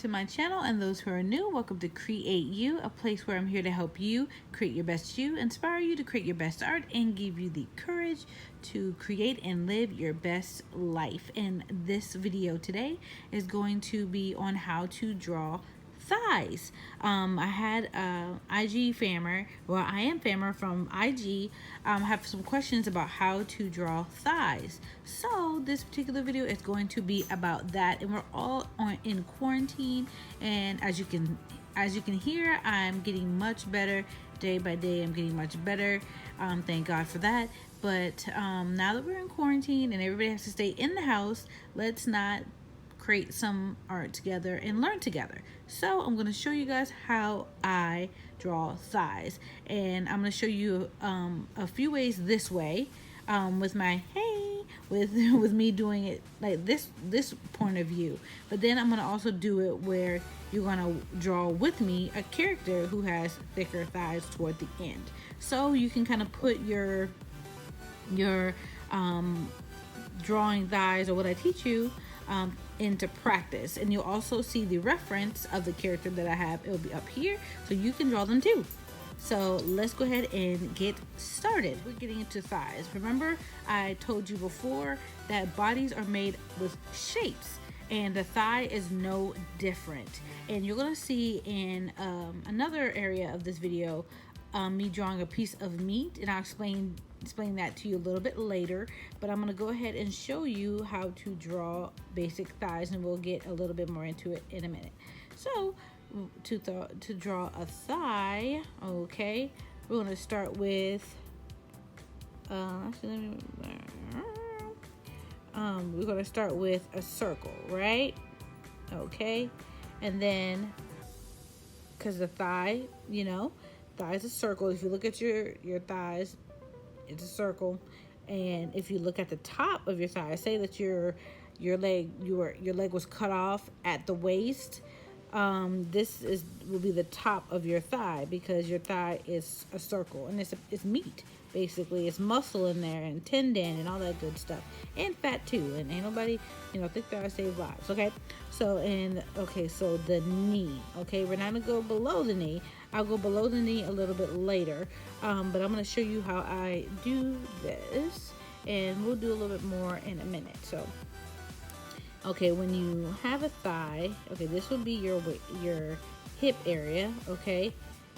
to my channel, and those who are new, welcome to Create You, a place where I'm here to help you create your best you, inspire you to create your best art, and give you the courage to create and live your best life. And this video today is going to be on how to draw thighs. I had IG fammer, well, I am fammer from IG, have some questions about how to draw thighs. So this particular video is going to be about that, and we're all in quarantine, and as you can hear, I'm getting much better day by day. I'm getting much better. Thank God for that. But now that we're in quarantine and everybody has to stay in the house, let's not create some art together and learn together. So I'm going to show you guys how I draw thighs, and I'm going to show you a few ways this way, with my with me doing it like this point of view. But then I'm going to also do it where you're going to draw with me a character who has thicker thighs toward the end, so you can kind of put your drawing thighs, or what I teach you, into practice. And you'll also see the reference of the character that I have. It'll be up here, so you can draw them too. So let's go ahead and get started. We're getting into thighs. Remember, I told you before that bodies are made with shapes, and the thigh is no different. And you're gonna see in another area of this video me drawing a piece of meat, and I'll explain that to you a little bit later. But I'm going to go ahead and show you how to draw basic thighs, and we'll get a little bit more into it in a minute. So to draw a thigh, okay, we're going to start with we're going to start with a circle, right? Okay, and then because the thigh, thigh is a circle. If you look at your thighs, it's a circle. And if you look at the top of your thigh, say that your leg was cut off at the waist, this will be the top of your thigh, because your thigh is a circle, and it's meat. Basically, it's muscle in there, and tendon, and all that good stuff, and fat too. And ain't nobody, thick thighs save lives. Okay, so so the knee. Okay, we're not gonna go below the knee. I'll go below the knee a little bit later, but I'm gonna show you how I do this, and we'll do a little bit more in a minute. So, okay, when you have a thigh, okay, this will be your hip area. Okay,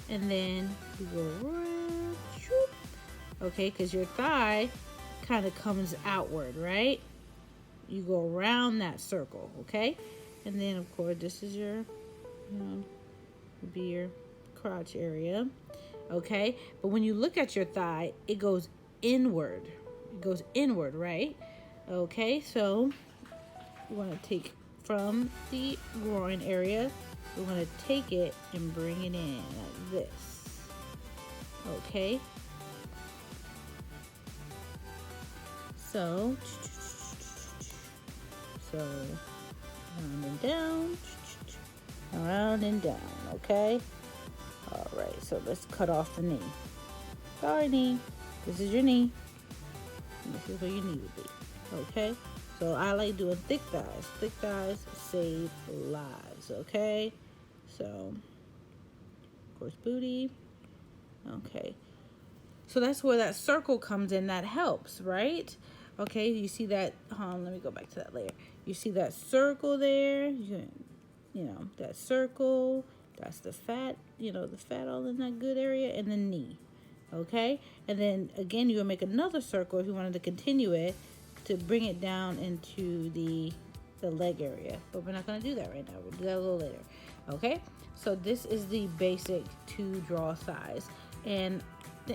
and then you go right. Okay, because your thigh kind of comes outward, right? You go around that circle, okay? And then, of course, this is your, be your crotch area, okay? But when you look at your thigh, it goes inward. It goes inward, right? Okay, so we want to take from the groin area, we want to take it and bring it in like this, okay? So around and down, okay? All right, so let's cut off the knee. Sorry, knee. This is your knee. And this is where your knee would be, okay? So I like doing thick thighs. Thick thighs save lives, okay? So, of course, booty. Okay. So that's where that circle comes in. That helps, right? Okay, you see that, let me go back to that layer. You see that circle there, that circle, that's the fat, the fat all in that good area, and the knee, okay? And then, again, you will make another circle if you wanted to continue it, to bring it down into the leg area. But we're not going to do that right now. We'll do that a little later, okay? So this is the basic to draw thighs. And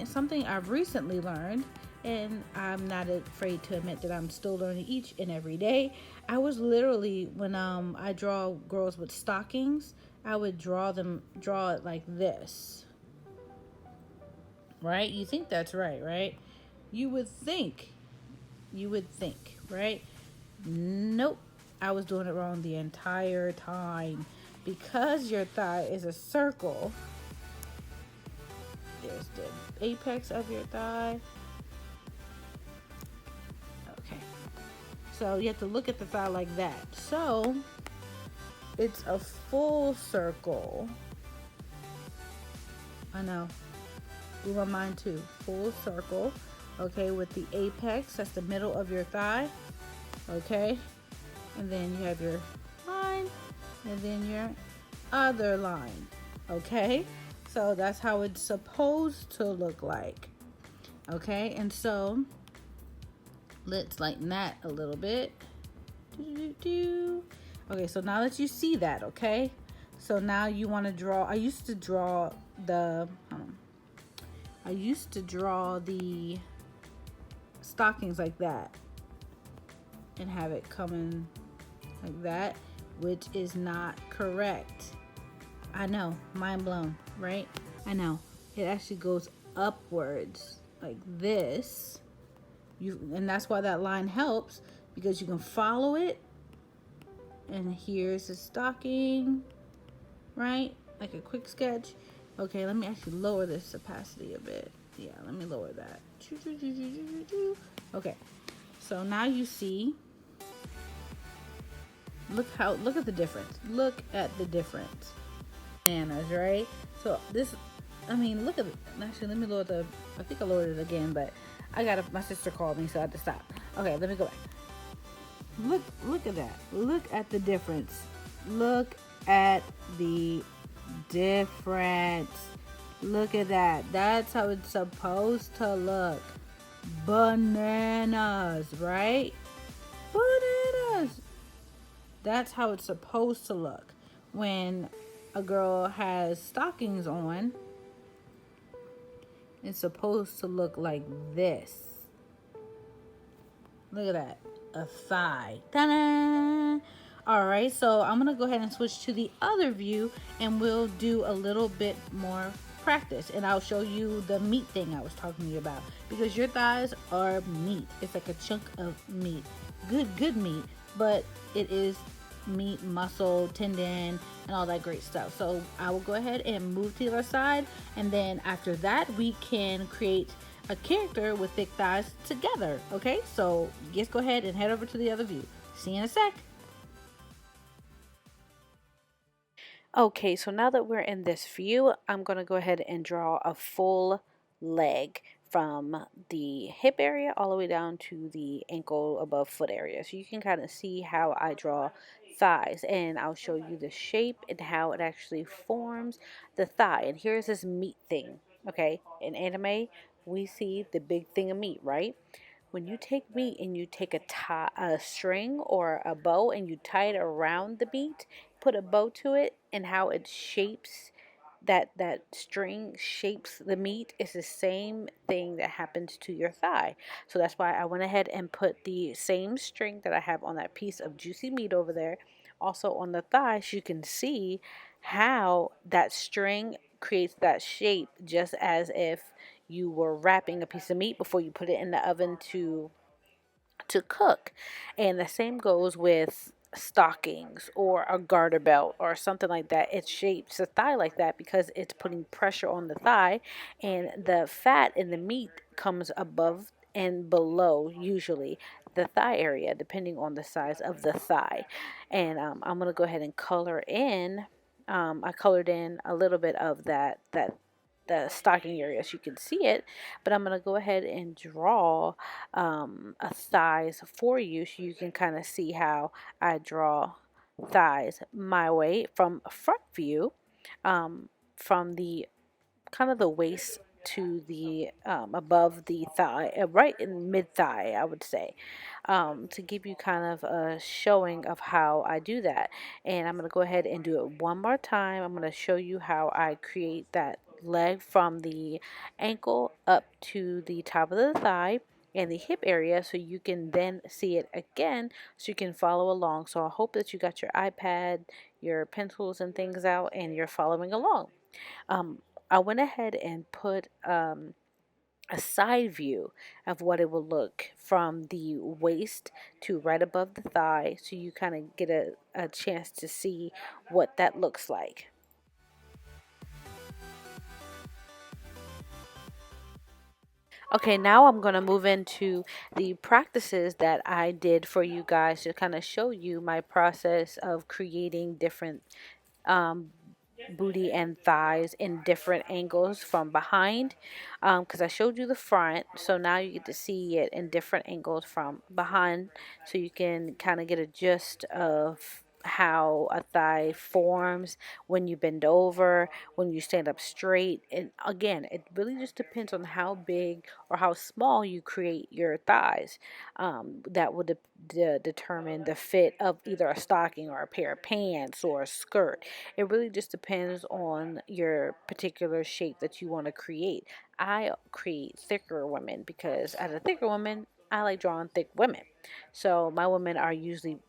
something I've recently learned, and I'm not afraid to admit that I'm still learning each and every day. I was literally, when I draw girls with stockings, I would draw it like this, right? You think that's right? You would think, right? Nope, I was doing it wrong the entire time, because your thigh is a circle. There's the apex of your thigh. Okay, so you have to look at the thigh like that. So it's a full circle. I know, blew my mind too. Full circle, okay, with the apex, that's the middle of your thigh, okay, and then you have your line, and then your other line, okay. So that's how it's supposed to look like, okay. And so let's lighten that a little bit. Okay, so now that you see that, okay, so now you want to draw. I used to draw the stockings like that and have it coming like that, which is not correct. I know, mind blown, right? I know. It actually goes upwards like this. And that's why that line helps, because you can follow it. And here's the stocking, right? Like a quick sketch. Okay, let me actually lower this opacity a bit. Yeah, let me lower that. Okay, so now you see. Look at the difference. Look at the difference. Bananas, right? So this, I mean, look at it. Actually, let me lower the. I think I lowered it again, but my sister called me, so I had to stop. Okay, let me go back. Look at that. Look at the difference. Look at the difference. Look at that. That's how it's supposed to look. Bananas, right? Bananas. That's how it's supposed to look. When a girl has stockings on, it's supposed to look like this. Look at that. A thigh. Ta-da! Alright, so I'm going to go ahead and switch to the other view, and we'll do a little bit more practice. And I'll show you the meat thing I was talking to you about. Because your thighs are meat. It's like a chunk of meat. Good meat. But it is meat, muscle, tendon, and all that great stuff. So I will go ahead and move to the other side. And then after that, we can create a character with thick thighs together. Okay, so just go ahead and head over to the other view. See you in a sec. Okay, so now that we're in this view, I'm going to go ahead and draw a full leg from the hip area all the way down to the ankle above foot area. So you can kind of see how I draw thighs, and I'll show you the shape and how it actually forms the thigh. And here's this meat thing. Okay, in anime, we see the big thing of meat, right? When you take meat and you take a string or a bow and you tie it around the meat, put a bow to it, and how it shapes that string shapes the meat is the same thing that happens to your thigh. So that's why I went ahead and put the same string that I have on that piece of juicy meat over there also on the thigh, so you can see how that string creates that shape, just as if you were wrapping a piece of meat before you put it in the oven to cook. And the same goes with stockings or a garter belt or something like that. It shapes the thigh like that because it's putting pressure on the thigh, and the fat in the meat comes above and below usually the thigh area depending on the size of the thigh. And I'm going to go ahead and color in. I colored in a little bit of that the stocking area so you can see it, but I'm going to go ahead and draw a thighs for you so you can kind of see how I draw thighs my way from a front view, from the kind of the waist to the above the thigh, right in mid thigh, I would say, to give you kind of a showing of how I do that. And I'm going to go ahead and do it one more time. I'm going to show you how I create that leg from the ankle up to the top of the thigh and the hip area, so you can then see it again so you can follow along. So I hope that you got your iPad, your pencils and things out, and you're following along. um, I went ahead and put a side view of what it will look from the waist to right above the thigh, so you kind of get a chance to see what that looks like. Okay, now I'm going to move into the practices that I did for you guys to kind of show you my process of creating different um, booty and thighs in different angles from behind, because I showed you the front, so now you get to see it in different angles from behind, so you can kind of get a gist of how a thigh forms when you bend over, when you stand up straight. And again, it really just depends on how big or how small you create your thighs. That would determine the fit of either a stocking or a pair of pants or a skirt. It really just depends on your particular shape that you want to create. I create thicker women because as a thicker woman, I like drawing thick women. So my women are usually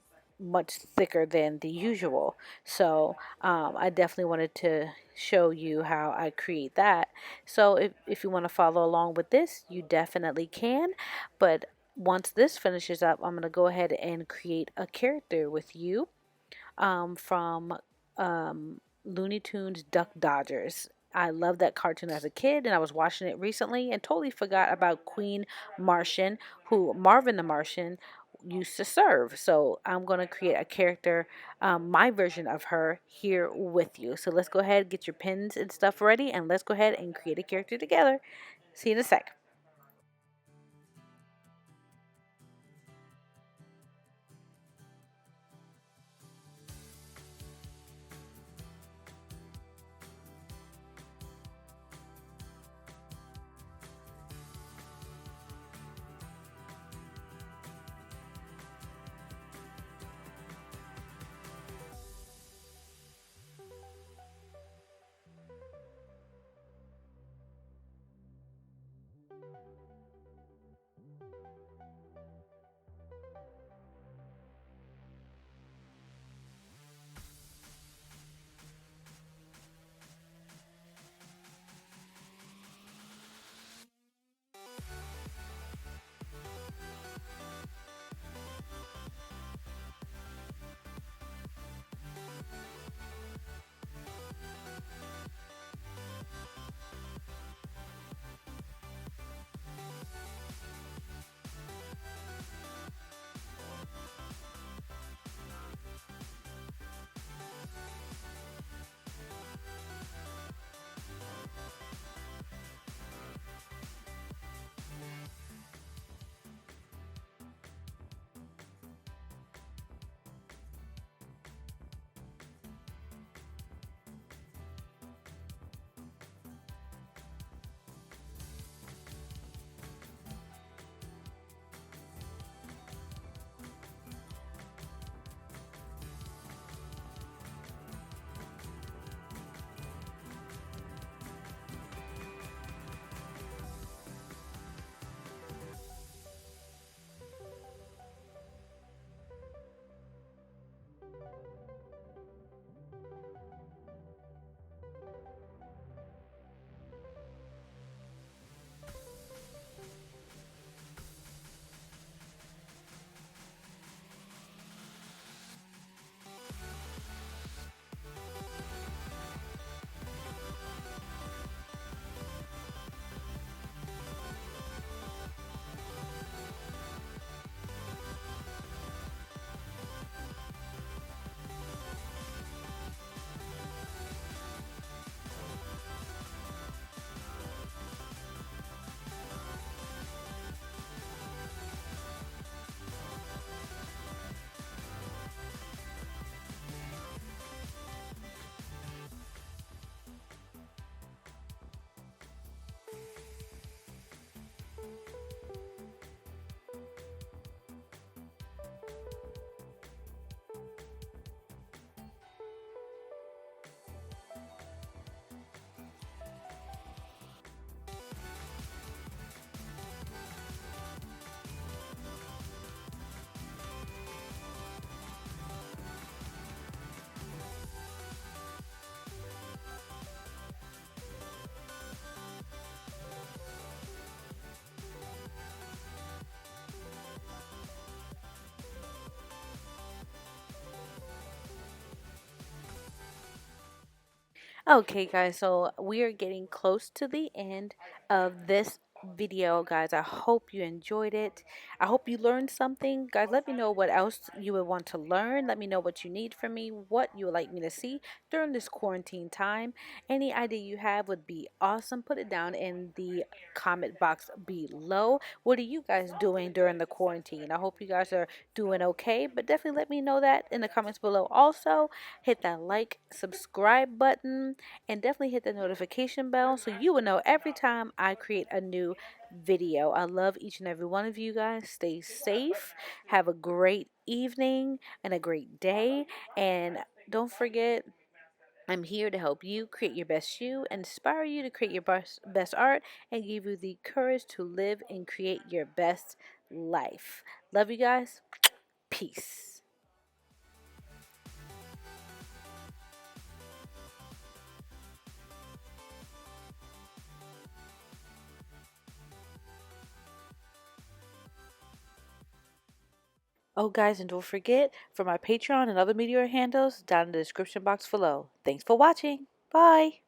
much thicker than the usual. So I definitely wanted to show you how I create that. So if you want to follow along with this, you definitely can. But once this finishes up, I'm going to go ahead and create a character with you from Looney Tunes Duck Dodgers. I loved that cartoon as a kid, and I was watching it recently and totally forgot about Queen Martian, who Marvin the Martian used to serve. So I'm going to create a character, my version of her, here with you. So let's go ahead, get your pens and stuff ready, and let's go ahead and create a character together. See you in a sec. Okay, guys, so we are getting close to the end of this video, guys. I hope you enjoyed it. I hope you learned something. Guys, let me know what else you would want to learn. Let me know what you need from me, what you would like me to see during this quarantine time. Any idea you have would be awesome. Put it down in the comment box below. What are you guys doing during the quarantine? I hope you guys are doing okay, but definitely let me know that in the comments below. Also, hit that like, subscribe button, and definitely hit the notification bell so you will know every time I create a new video. I love each and every one of you guys. Stay safe. Have a great evening and a great day. And don't forget, I'm here to help you create your best you, inspire you to create your best art, and give you the courage to live and create your best life. Love you guys. Peace. Oh, guys, and don't forget for my Patreon and other media handles down in the description box below. Thanks for watching. Bye.